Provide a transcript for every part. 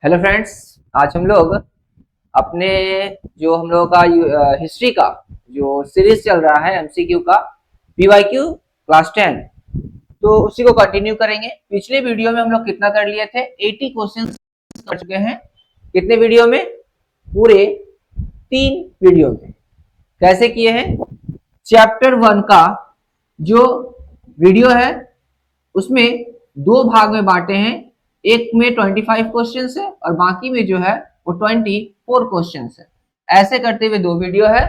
Hello friends, आज हम लोग अपने जो हम लोगों का हिस्ट्री का जो सीरीज चल रहा है एमसीक्यू का पीवाईक्यू क्लास 10, तो उसी को कंटिन्यू करेंगे। पिछले वीडियो में हम लोग कितना कर लिए थे? 80 क्वेश्चंस कर चुके हैं। कितने वीडियो में? पूरे 3 वीडियो में। कैसे किए हैं? चैप्टर 1 का जो वीडियो है उसमें 2 भाग में बांटे हैं। एक में 25 क्वेश्चन है और बाकी में जो है वो 24 क्वेश्चन है। ऐसे करते हुए 2 वीडियो है।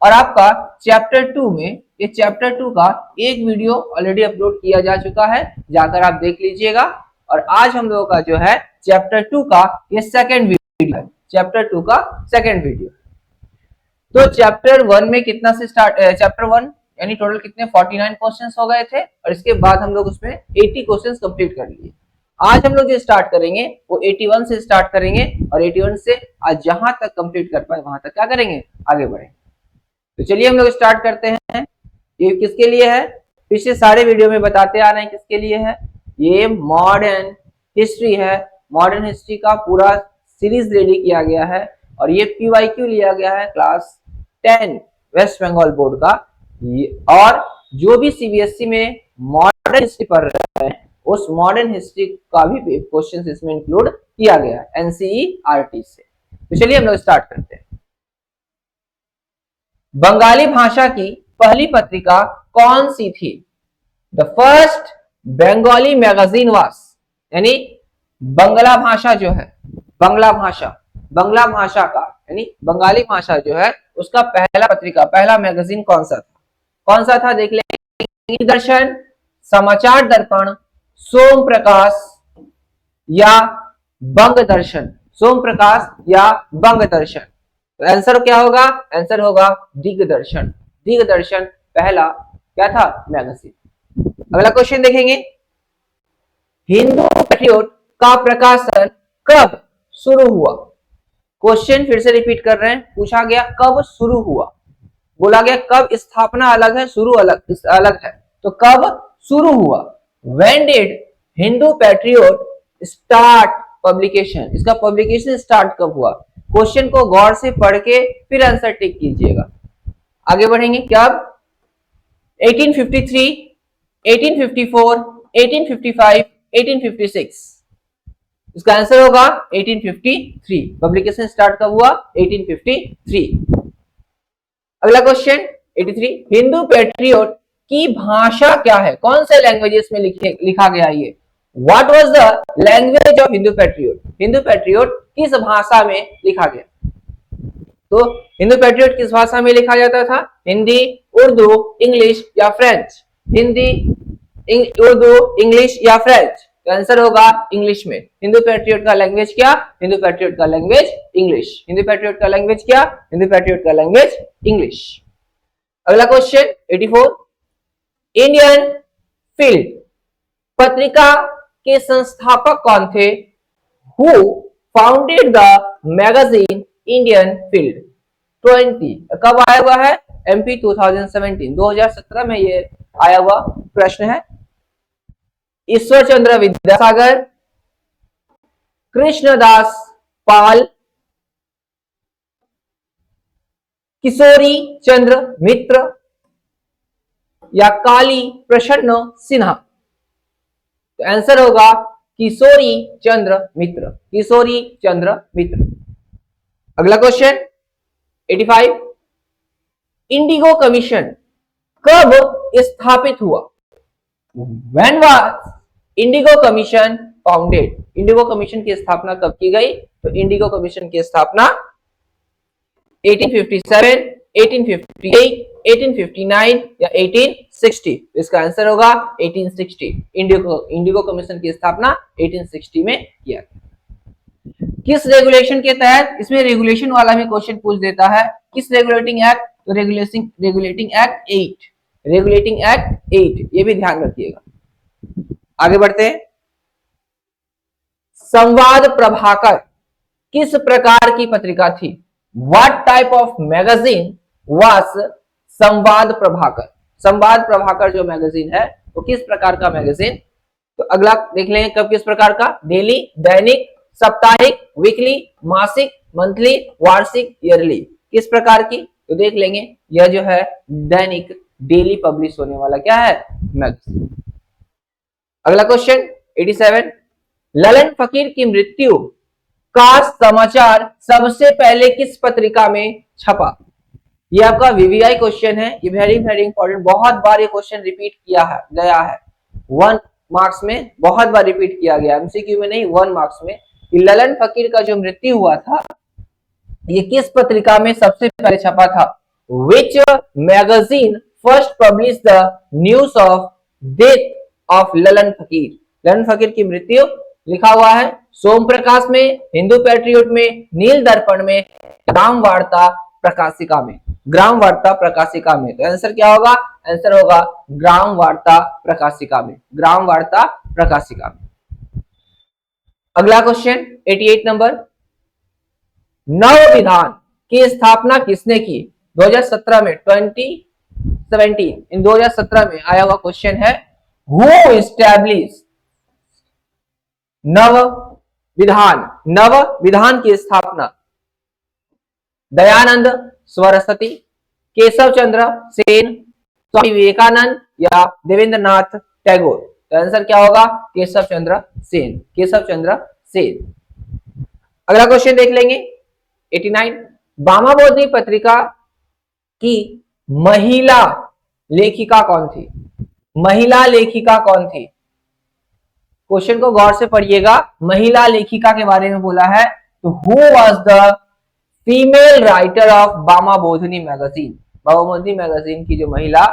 और आपका चैप्टर 2 में, ये चैप्टर 2 का एक वीडियो ऑलरेडी अपलोड किया जा चुका है, जाकर आप देख लीजिएगा। और आज हम लोगों का जो है चैप्टर 2 का ये सेकंड वीडियो है। चैप्टर 2 का सेकंड वीडियो। तो चैप्टर 1 में कितना से स्टार्ट, चैप्टर 1 यानी टोटल कितने 49 क्वेश्चंस हो गए थे और इसके बाद हम लोग उसमें 80 क्वेश्चंस कंप्लीट कर लिए। आज हम लोग जो स्टार्ट करेंगे वो 81 से स्टार्ट करेंगे और 81 से आज जहां तक कंप्लीट कर पाए वहां तक क्या करेंगे, आगे बढ़ेंगे। तो चलिए हम लोग स्टार्ट करते हैं। ये किसके लिए है? पिछले सारे वीडियो में बताते आ रहे हैं किसके लिए है। ये मॉडर्न हिस्ट्री है। मॉडर्न हिस्ट्री का पूरा सीरीज रेडी किया गया है और ये पीवाईक्यू लिया गया है क्लास 10 वेस्ट बंगाल बोर्ड का। और जो भी सीबीएसई में मॉडर्न हिस्ट्री पढ़ रहे हैं उस मॉडर्न हिस्ट्री का भी क्वेश्चन इसमें इंक्लूड किया गया है एनसीईआरटी से। तो चलिए हम लोग स्टार्ट करते हैं। बंगाली भाषा की पहली पत्रिका कौन सी थी? The first Bengali magazine was, यानी बंगला भाषा जो है, बंगला भाषा का यानी बंगाली भाषा जो है उसका पहला पत्रिका, पहला मैगजीन कौन सा था? कौन सा था देख लेंगे। दर्शन, समाचार दर्पण, सोम प्रकाश या बंग दर्शन। सोम प्रकाश या बंग दर्शन। तो आंसर क्या होगा? आंसर होगा दिग्दर्शन। दिग्दर्शन पहला क्या था? मैगजीन। अगला क्वेश्चन देखेंगे। हिंदू पैट्रियोट का प्रकाशन कब शुरू हुआ? क्वेश्चन फिर से रिपीट कर रहे हैं। पूछा गया कब शुरू हुआ, बोला गया कब स्थापना अलग है, शुरू अलग है। तो कब शुरू हुआ? When did Hindu patriot start publication? इसका पब्लिकेशन स्टार्ट कब हुआ? क्वेश्चन को गौर से पढ़ के फिर आंसर टिक कीजिएगा। आगे बढ़ेंगे। कब? 1853, 1854, 1855, 1856। इसका आंसर होगा 1853। पब्लिकेशन स्टार्ट कब हुआ? 1853। अगला क्वेश्चन 83। हिंदू पैट्रियोट की भाषा क्या है? कौन से लैंग्वेजेस में लिखा गया ये? What was the language of Hindu patriot? Hindu patriot किस भाषा में लिखा गया? तो हिंदू पैट्रियोट किस भाषा में लिखा जाता था? हिंदी, उर्दू, इंग्लिश या फ्रेंच? हिंदी, उर्दू, इंग्लिश या फ्रेंच? तो आंसर होगा इंग्लिश में। हिंदू पैट्रियोट का लैंग्वेज क्या? हिंदू पैट्रियोट का लैंग्वेज इंग्लिश। हिंदू पैट्रियोट का लैंग्वेज क्या? हिंदू पैट्रियोट का लैंग्वेज इंग्लिश। अगला क्वेश्चन 84। इंडियन फील्ड पत्रिका के संस्थापक कौन थे? Who founded the magazine Indian field? 20 कब आया हुआ है? एमपी 2017, 2017 में ये आया हुआ प्रश्न है। ईश्वर चंद्र विद्यासागर, कृष्णदास पाल, किशोरी चंद्र मित्र या काली प्रसन्न सिन्हा? तो आंसर होगा किशोरी चंद्र मित्र। किशोरी चंद्र मित्र। अगला क्वेश्चन 85। इंडिगो कमीशन कब स्थापित हुआ? When was Indigo commission founded? Indigo commission की स्थापना कब की गई? तो इंडिगो कमीशन की स्थापना 1857, 1858, 1859 या 1860? इसका आंसर होगा 1860। इंडिगो कमीशन की स्थापना 1860 में किया गया। किस रेगुलेशन के तहत? इसमें रेगुलेशन वाला भी क्वेश्चन पूछ देता है। किस रेगुलेटिंग एक्ट? तो रेगुलेटिंग एक्ट 8। रेगुलेटिंग एक्ट 8, ये भी ध्यान रखिएगा। आगे बढ़ते हैं। संवाद प्रभाकर किस प्रकार की पत्रिका थी? What type of magazine was संवाद प्रभाकर? संवाद प्रभाकर जो मैगजीन है वो किस प्रकार का मैगजीन? तो अगला देख लेंगे कब किस प्रकार का। डेली, दैनिक, साप्ताहिक, वीकली, मासिक, मंथली, वार्षिक, ईयरली, किस प्रकार की? तो देख लेंगे, यह जो है दैनिक, डेली पब्लिश होने वाला क्या है? मैगजीन। अगला क्वेश्चन 87, ललन फकीर की मृत्यु का समाचार सबसे पहले किस पत्रिका में छपा? ये आपका वीवीआई क्वेश्चन है, ये वेरी वेरी इंपॉर्टेंट, बहुत बार ये क्वेश्चन रिपीट किया है गया है, 1 मार्क्स में बहुत बार रिपीट किया गया, एमसीक्यू में नहीं, 1 मार्क्स में। ललन फकीर का जो मृत्यु हुआ था, ये किस पत्रिका में सबसे पहले छपा था? Which magazine first published the news of death of Lalan फकीर? ललन फकीर की मृत्यु लिखा हुआ है सोम प्रकाश में, हिंदू पैट्रियट में, नील दर्पण में, ग्राम वार्ता प्रकाशिका में। ग्राम वार्ता प्रकाशिका में, तो आंसर क्या होगा? आंसर होगा ग्राम वार्ता प्रकाशिका में, ग्राम वार्ता प्रकाशिका में। अगला क्वेश्चन 88 नंबर, नव विधान की स्थापना किसने की? 2017 में, 2017 इन 2017 में आया हुआ क्वेश्चन है, हु एस्टैब्लिश नव विधान, नव विधान की स्थापना? दयानंद सरस्वती, केशव चंद्र सेन, स्वामी विवेकानंद या देवेंद्रनाथ टैगोर? तो आंसर क्या होगा? केशव चंद्र सेन, केशव चंद्र सेन। अगला क्वेश्चन देख लेंगे 89, वामाबोधिनी पत्रिका की महिला लेखिका कौन थी? महिला लेखिका कौन थी? क्वेश्चन को गौर से पढ़िएगा, महिला लेखिका के बारे में बोला है, तो who was the female writer of Vamabodhini magazine? Vamabodhini magazine की जो महिला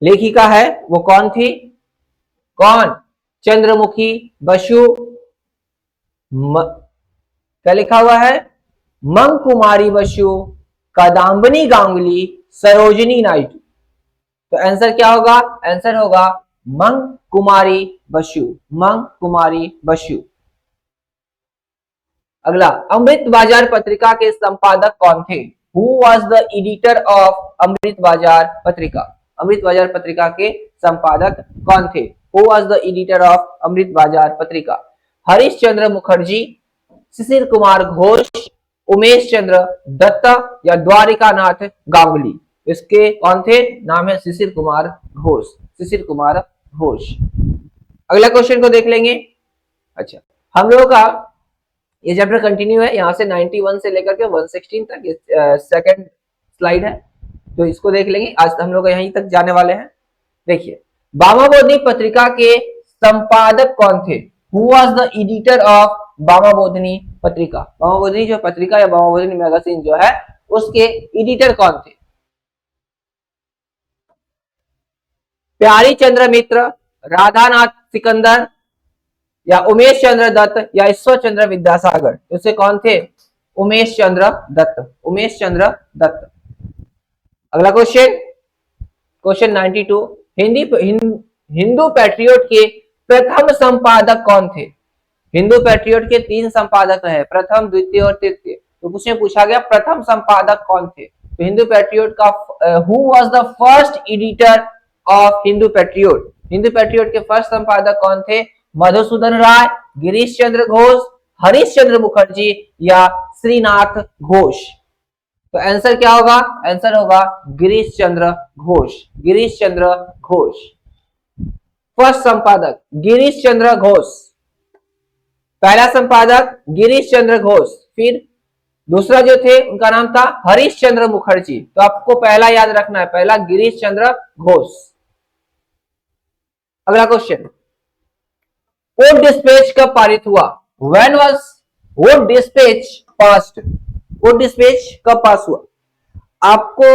लेखिका है वो कौन थी? कौन? चंद्रमुखी बसु, क्या लिखा हुआ है? मंग कुमारी बसु, कादम्बिनी गांगुली, सरोजिनी नायडू। तो आंसर क्या होगा? आंसर होगा मंग कुमारी बसु, मंग कुमारी बसु। अगला, अमृत बाजार पत्रिका के संपादक कौन थे? Who was the editor of Amrit Bazar Patrika? Amrit Bazar Patrika के संपादक कौन थे? Who was the editor of Amrit Bazar Patrika? Harish Chandra Mukherjee, Shishir Kumar Ghosh, Umesh Chandra Dutt या द्वारिकानाथ गांगुली? इसके कौन थे? नाम है शिशिर कुमार घोष, शिशिर कुमार घोष। अगला क्वेश्चन को देख लेंगे। अच्छा, हम लोगों का ये चैप्टर कंटिन्यू है, यहाँ से 91 से लेकर के 116 तक, सेकंड स्लाइड है, तो इसको देख लेंगे। आज हम लोग यहीं तक जाने वाले हैं। देखिए, वामाबोधिनी पत्रिका के संपादक कौन थे? Who was the editor of Vamabodhini Patrika? Vamabodhini जो पत्रिका या वामाबोधिनी मैगजीन जो है, उसके एडिटर कौन थे? प्यारी चंद्र मित्र, राधानाथ सिकंदर या उमेश चंद्र दत्त या ईश्वर चंद्र विद्यासागर? उससे कौन थे? उमेश चंद्र दत्त, उमेश चंद्र दत्त। अगला क्वेश्चन, क्वेश्चन 92, हिंदू पैट्रियट के प्रथम संपादक कौन थे? हिंदू पैट्रियट के 3 संपादक रहे, प्रथम, द्वितीय और तृतीय। तो कुछ में पूछा गया प्रथम संपादक कौन थे? तो हिंदू पैट्रियट का who was the first editor of Hindu patriot? Hindu patriot के फर्स्ट संपादक कौन थे? मधुसूदन राय, गिरीश चंद्र घोष, हरीश चंद्र मुखर्जी या श्रीनाथ घोष? तो आंसर क्या होगा? आंसर होगा गिरीश चंद्र घोष, गिरीश चंद्र घोष। फर्स्ट संपादक गिरीश चंद्र घोष, पहला संपादक गिरीश चंद्र घोष। फिर दूसरा जो थे उनका नाम था हरीश चंद्र मुखर्जी। तो आपको पहला याद रखना है, पहला गिरीश चंद्र घोष। अगला क्वेश्चन, वोट डिस्पैच कब पारित हुआ? When was vote dispatch passed? Vote dispatch कब पास हुआ? आपको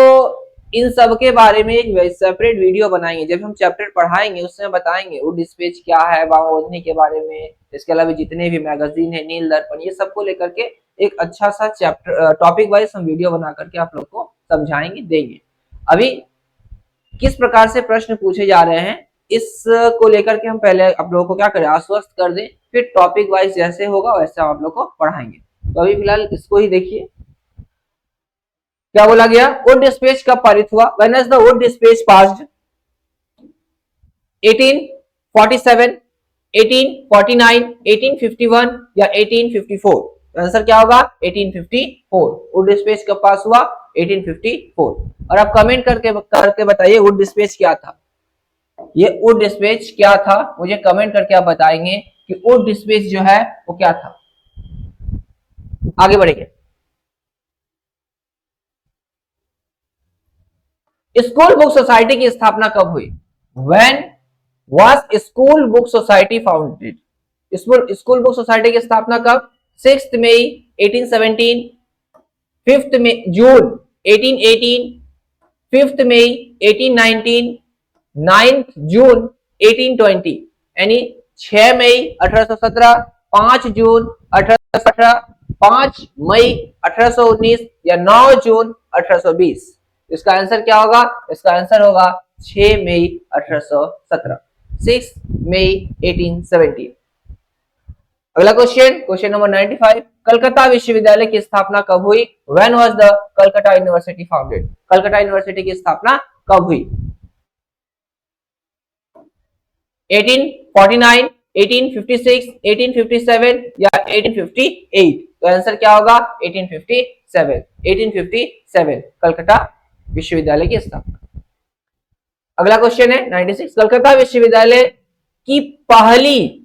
इन सब के बारे में एक सेपरेट वीडियो बनाएंगे, जब हम चैप्टर पढ़ाएंगे उसमें बताएंगे वोट डिस्पैच क्या है, वामाबोधिनी के बारे में, इसके अलावा जितने भी मैगजीन है, नील दर्पण, ये सबको लेकर के एक अच्छा सा चैप्टर टॉपिक वाइज हम वीडियो बना करके आप लोग को समझाएंगे, देंगे। अभी किस प्रकार से प्रश्न पूछे जा रहे हैं इसको लेकर के हम पहले आप लोगों को क्या करें, आश्वस्त कर दें, फिर टॉपिक वाइज जैसे होगा वैसे हम आप लोग को पढ़ाएंगे। तो अभी फिलहाल इसको ही देखिए, क्या बोला गया? वोट डिस्पैच कब पारित हुआ? When was the vote dispatch passed? 1847, 1849, 1851 या 1854? तो आंसर क्या होगा? 1854। वुड डिस्पैच कब पास हुआ? 1854। और आप कमेंट करके बताइए वुड डिस्पैच क्या था। ये वुड डिस्पैच क्या था, मुझे कमेंट करके आप बताएंगे कि वुड डिस्पैच जो है वो क्या था। आगे बढ़ेंगे। स्कूल बुक सोसाइटी की स्थापना कब हुई? When was school book society founded? School book society की स्थापना कब? 6 मई 1817, 5 जून 1818, 5 मई 1819, 9 जून 1820। यानी 6 मई 1817, 5 जून 1818, 5 मई 1819 या 9 जून 1820। इसका आंसर क्या होगा? इसका आंसर होगा 6 मई 1817, 6 मई 1817। अगला क्वेश्चन, क्वेश्चन नंबर 95, कलकत्ता विश्वविद्यालय की स्थापना कब हुई? When was the Calcutta University founded? Calcutta university की स्थापना कब हुई? 1849, 1856, 1857 या 1858? तो आंसर क्या होगा? 1857, 1857 कलकत्ता विश्वविद्यालय की स्थापना। अगला क्वेश्चन है 96, कलकत्ता विश्वविद्यालय की पहली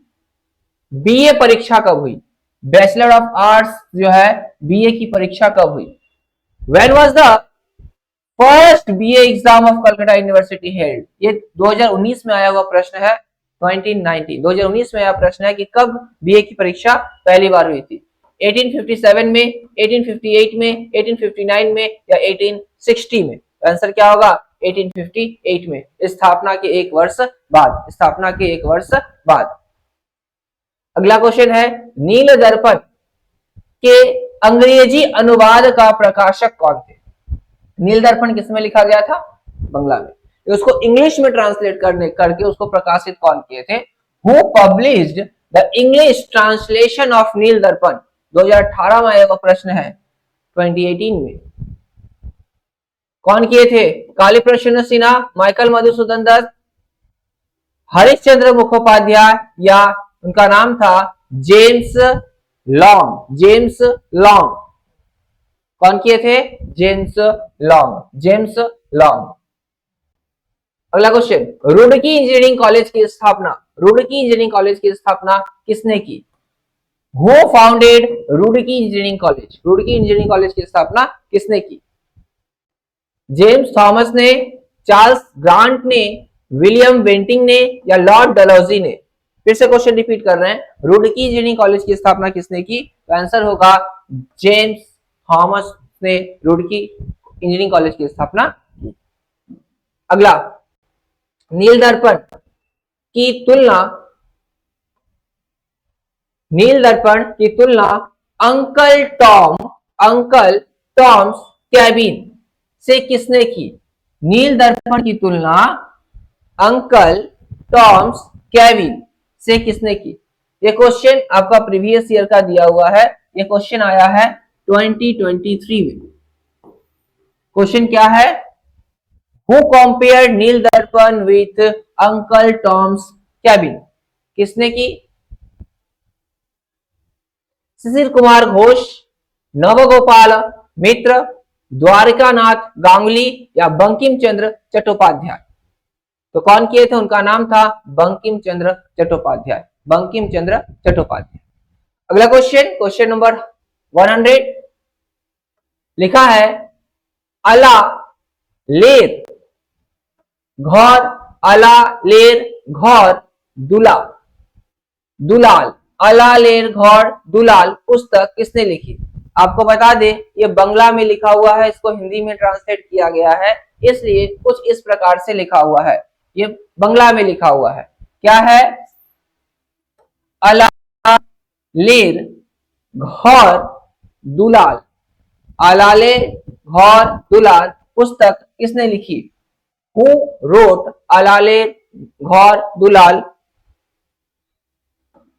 बीए परीक्षा कब हुई? बैचलर ऑफ आर्ट्स जो है बीए की परीक्षा कब हुई? When was the first BA exam of Calcutta university held? ये 2019 में आया हुआ प्रश्न है। 2019 में आया प्रश्न है कि कब बीए की परीक्षा पहली बार हुई थी? 1857 में, 1858 में, 1859 में या 1860 में? आंसर क्या होगा? 1858 में, स्थापना के एक वर्ष बाद, स्थापना के एक वर्ष बाद। अगला क्वेश्चन है, नील दर्पण के अंग्रेजी अनुवाद का प्रकाशक कौन थे? नील दर्पण किसमें लिखा गया था? बंगला में। उसको इंग्लिश में ट्रांसलेट करके उसको प्रकाशित कौन किए थे? Who published the English translation of Nil Darpan? 2018 में आया प्रश्न है, 2018 में। कौन किए थे? कालीप्रसन्न सिन्हा, माइकल मधुसूदन दत्त, हरिश्चंद्र मुखोपाध्याय या उनका नाम था जेम्स लॉन्ग? James long. कौन किए थे? James long, James long. अगला क्वेश्चन, रुड़की इंजीनियरिंग कॉलेज की स्थापना, रुड़की इंजीनियरिंग कॉलेज की स्थापना किसने की? Who founded Roorkee engineering college? Roorkee engineering college की स्थापना किसने की? जेम्स थॉमस ने, चार्ल्स ग्रांट ने, विलियम बेंटिंग ने या लॉर्ड डलहौजी ने? फिर से क्वेश्चन रिपीट कर रहे हैं, रुड़की इंजीनियरिंग कॉलेज की स्थापना किसने की? तो आंसर होगा जेम्स थॉमस ने रुड़की इंजीनियरिंग कॉलेज की स्थापना की। अगला, नील दर्पण की तुलना, नील दर्पण की तुलना अंकल टॉम्स कैबिन से किसने की? नील दर्पण की तुलना अंकल टॉम्स कैबिन से किसने की? ये क्वेश्चन आपका प्रीवियस ईयर का दिया हुआ है, ये क्वेश्चन आया है 2023 में। क्वेश्चन क्या है? हु कंपेयर्ड नील दर्पण विथ अंकल टॉम्स कैबिन? किसने की? सुशील कुमार घोष, नवगोपाल मित्र, द्वारकानाथ गांगुली या बंकिम चंद्र चट्टोपाध्याय? तो कौन किए थे? उनका नाम था बंकिम चंद्र चट्टोपाध्याय, बंकिम चंद्र चट्टोपाध्याय। अगला क्वेश्चन, क्वेश्चन नंबर 100, लिखा है अला लेर घर, अला लेर घर दुलाल, अला लेर घर दुलाल पुस्तक किसने लिखी? आपको बता दे ये बंगला में लिखा हुआ है, इसको हिंदी में ट्रांसलेट किया गया है, इसलिए कुछ इस प्रकार से लिखा हुआ है। ये बंगला में लिखा हुआ है, क्या है? अला लेर घर दुलाल, अलाले घर दुलाल पुस्तक किसने लिखी? हु रोट अलाले घर दुलाल?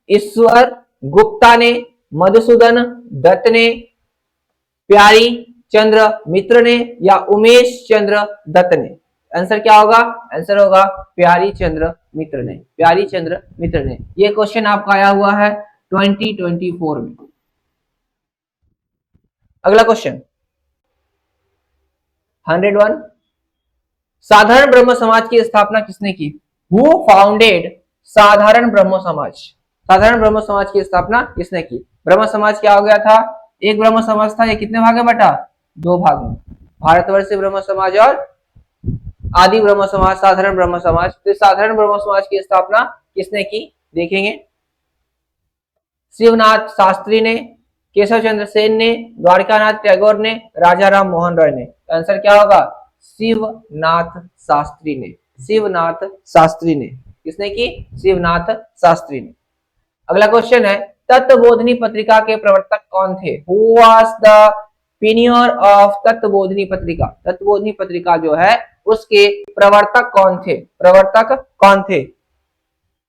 ईश्वर गुप्ता ने, मधुसूदन दत्त ने, प्यारी चंद्र मित्र ने या उमेश चंद्र दत्त ने? आंसर क्या होगा? आंसर होगा प्यारी चंद्र मित्र ने, प्यारी चंद्र मित्र ने। ये क्वेश्चन आपका आया हुआ है 2024 में। अगला क्वेश्चन 101, साधारण ब्रह्म समाज की स्थापना किसने की? हु फाउंडेड साधारण ब्रह्म समाज? साधारण ब्रह्म समाज की स्थापना किसने की? ब्रह्म समाज क्या हो गया था? एक ब्रह्म समाज था, ये कितने भाग में बटा? दो भाग में, भारतवर्षीय ब्रह्म समाज और आदि ब्रह्म समाज, साधारण ब्रह्म समाज। तो साधारण ब्रह्म समाज की स्थापना किसने की? देखेंगे, शिवनाथ शास्त्री ने, केशव चंद्र सेन ने, द्वारकानाथ टैगोर ने, राजा राम मोहन रॉय ने। आंसर क्या होगा? शिवनाथ शास्त्री ने, शिवनाथ शास्त्री ने। किसने की? शिवनाथ शास्त्री ने। अगला क्वेश्चन है, तत्वबोधिनी पत्रिका के प्रवर्तक कौन थे? Who was the pioneer of Tattvabodhini Patrika? Tattvabodhini पत्रिका जो है उसके प्रवर्तक कौन थे? प्रवर्तक कौन थे?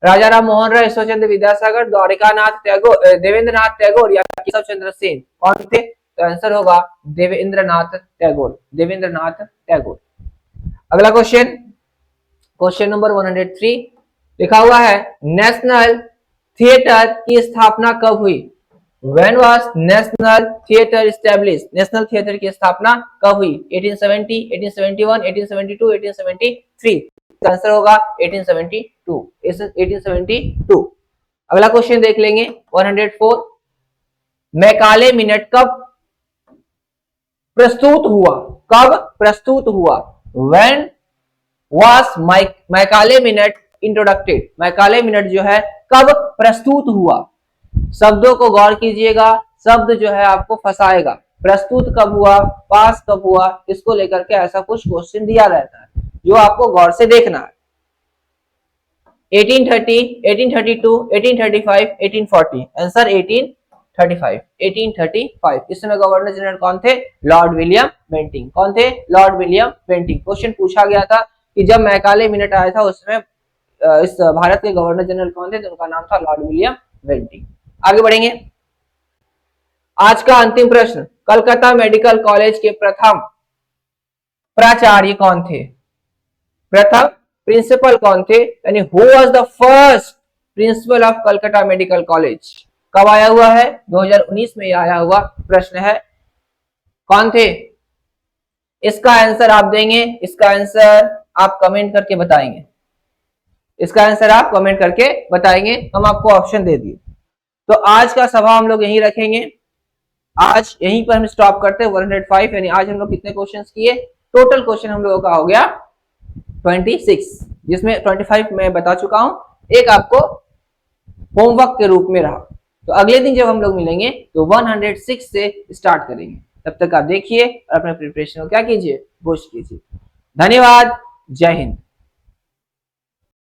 राजा राम मोहन राय, ईश्वरचंद्र विद्यासागर, द्वारिकानाथ टैगोर, देवेंद्रनाथ टैगोर या केशव चंद्र सेन? कौन थे? तो आंसर होगा देवेंद्रनाथ टैगोर, देवेंद्रनाथ टैगोर। अगला क्वेश्चन, क्वेश्चन नंबर 103 लिखा हुआ है, नेशनल थिएटर की स्थापना कब हुई? When was national theatre established? National theatre की स्थापना कब हुई? 1870, 1871, 1872, 1873? आंसर होगा 1872, 1872। अगला क्वेश्चन देख लेंगे 104, मैकाले मिनट कब प्रस्तुत हुआ? कब प्रस्तुत हुआ? When was Macaulay minute introduced? Macaulay minute जो है कब प्रस्तुत हुआ? शब्दों को गौर कीजिएगा, शब्द जो है आपको फंसाएगा। प्रस्तुत कब हुआ, पास कब हुआ, इसको लेकर के ऐसा कुछ क्वेश्चन दिया रहता है जो आपको गौर से देखना है। 1830, 1832, 1835, 1840? आंसर 1835, 1835। इस समय गवर्नर जनरल कौन थे? Lord William Bentinck. कौन थे? Lord William Bentinck. क्वेश्चन पूछा गया था कि जब मैकाले मिनट आया था उसमें इस भारत के गवर्नर जनरल कौन थे? तो उनका नाम था लॉर्ड विलियम बेंटिंक। आगे बढ़ेंगे, आज का अंतिम प्रश्न, कलकत्ता मेडिकल कॉलेज के प्रथम प्राचार्य कौन थे? प्रथम प्रिंसिपल कौन थे? यानी who was the first principle of Calcutta medical college? कब आया हुआ है? 2019 में आया हुआ प्रश्न है। कौन थे? इसका आंसर आप देंगे, इसका आंसर आप कमेंट करके बताएंगे, इसका आंसर आप कमेंट करके बताएंगे, हम आपको ऑप्शन दे दिए। तो आज का सभा हम लोग यहीं रखेंगे, आज यहीं पर हम स्टॉप करते हैं 105। यानी आज हम लोग कितने क्वेश्चंस किए? टोटल क्वेश्चन हम लोगों का हो गया 26, जिसमें 25 मैं बता चुका हूं, एक आपको होमवर्क के रूप में रहा। तो अगले दिन जब हम लोग मिलेंगे तो 106 से स्टार्ट करेंगे। तब तक आप देखिए और अपने प्रिपरेशन को क्या कीजिए, बूस्ट कीजिए। धन्यवाद, जय हिंद।